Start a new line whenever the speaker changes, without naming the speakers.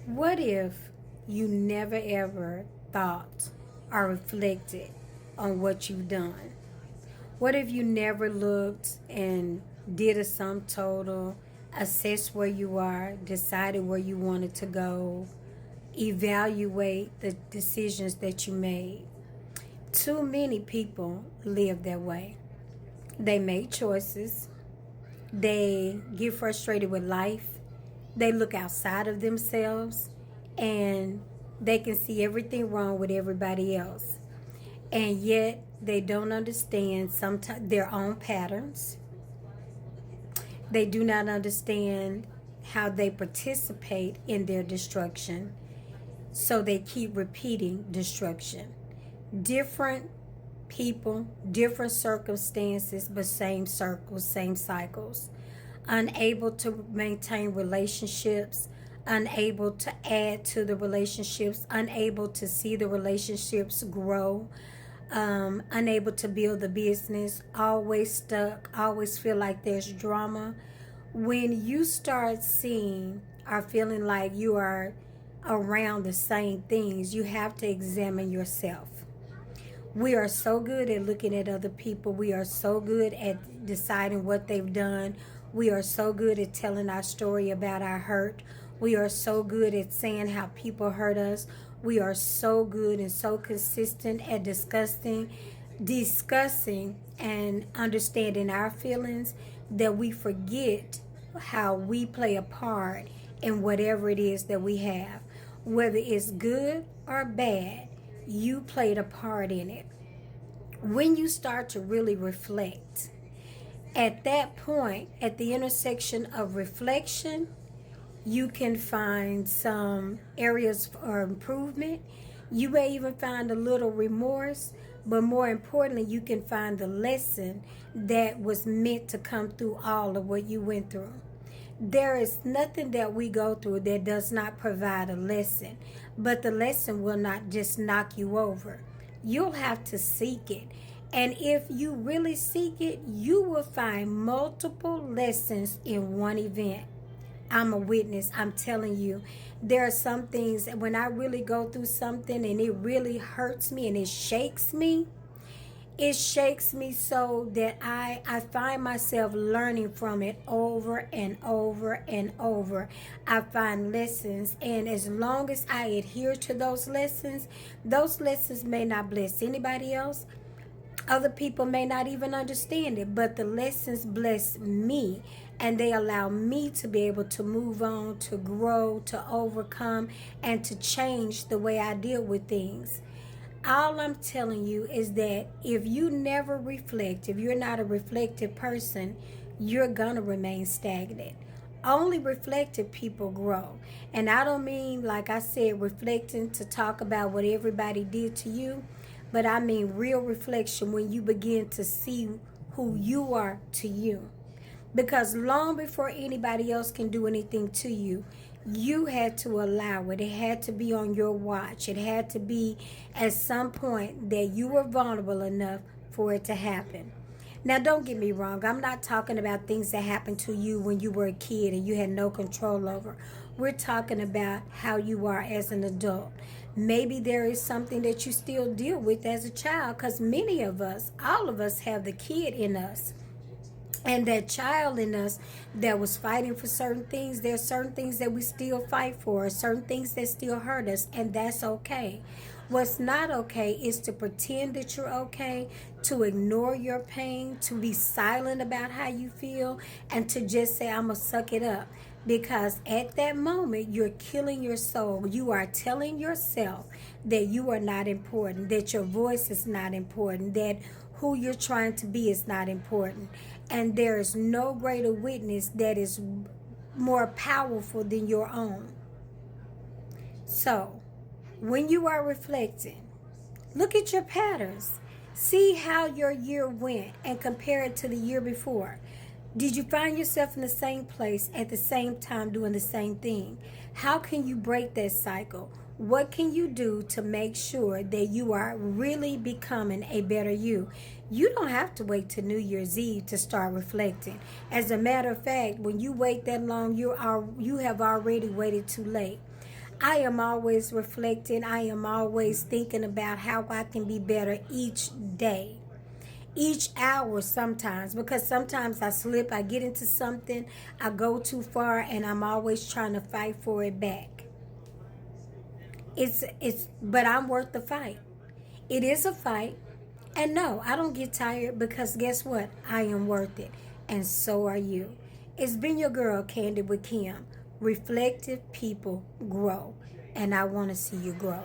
What if you never ever thought or reflected on what you've done? What if you never looked and did a sum total, assess where you are, decided where you wanted to go, evaluate the decisions that you made? Too many people live that way. They make choices, they get frustrated with life, they look outside of themselves, and they can see everything wrong with everybody else. And yet they don't understand sometimes their own patterns. They do not understand how they participate in their destruction. So they keep repeating destruction. Different people, different circumstances, but same circles, same cycles. Unable to maintain relationships, unable to add to the relationships, unable to see the relationships grow, unable to build the business, always stuck, always feel like there's drama. When you start seeing or feeling like you are around the same things, you have to examine yourself. We are so good at looking at other people. We are so good at deciding what they've done. We are so good at telling our story about our hurt. We are so good at saying how people hurt us. We are so good and so consistent at discussing and understanding our feelings that we forget how we play a part in whatever it is that we have. Whether it's good or bad, you played a part in it. When you start to really reflect, at that point, at the intersection of reflection, you can find some areas for improvement. You may even find a little remorse, but more importantly, you can find the lesson that was meant to come through all of what you went through. There is nothing that we go through that does not provide a lesson, but the lesson will not just knock you over. You'll have to seek it. And if you really seek it, you will find multiple lessons in one event. I'm a witness. I'm telling you, there are some things when I really go through something and it really hurts me and it shakes me so that I find myself learning from it over and over and over. I find lessons, and as long as I adhere to those lessons may not bless anybody else. Other people may not even understand it, but the lessons bless me, and they allow me to be able to move on, to grow, to overcome, and to change the way I deal with things. All I'm telling you is that if you never reflect, if you're not a reflective person, you're going to remain stagnant. Only reflective people grow. And I don't mean, like I said, reflecting to talk about what everybody did to you, but I mean real reflection when you begin to see who you are to you. Because long before anybody else can do anything to you, you had to allow it. It had to be on your watch. It had to be at some point that you were vulnerable enough for it to happen. Now, don't get me wrong. I'm not talking about things that happened to you when you were a kid and you had no control over. We're talking about how you are as an adult. Maybe there is something that you still deal with as a child, because many of us, all of us, have the kid in us. And that child in us that was fighting for certain things, there are certain things that we still fight for, certain things that still hurt us, and that's okay. What's not okay is to pretend that you're okay, to ignore your pain, to be silent about how you feel, and to just say, I'm going to suck it up. Because at that moment, you're killing your soul. You are telling yourself that you are not important, that your voice is not important, that who you're trying to be is not important. And there is no greater witness that is more powerful than your own. So, when you are reflecting, look at your patterns. See how your year went and compare it to the year before. Did you find yourself in the same place at the same time doing the same thing? How can you break that cycle? What can you do to make sure that you are really becoming a better you? You don't have to wait till New Year's Eve to start reflecting. As a matter of fact, when you wait that long, you have already waited too late. I am always reflecting. I am always thinking about how I can be better each day, each hour sometimes, because sometimes I slip, I get into something, I go too far, and I'm always trying to fight for it back. But I'm worth the fight. It is a fight. And no, I don't get tired because guess what? I am worth it. And so are you. It's been your girl, Candy with Kim. Reflective people grow. And I want to see you grow.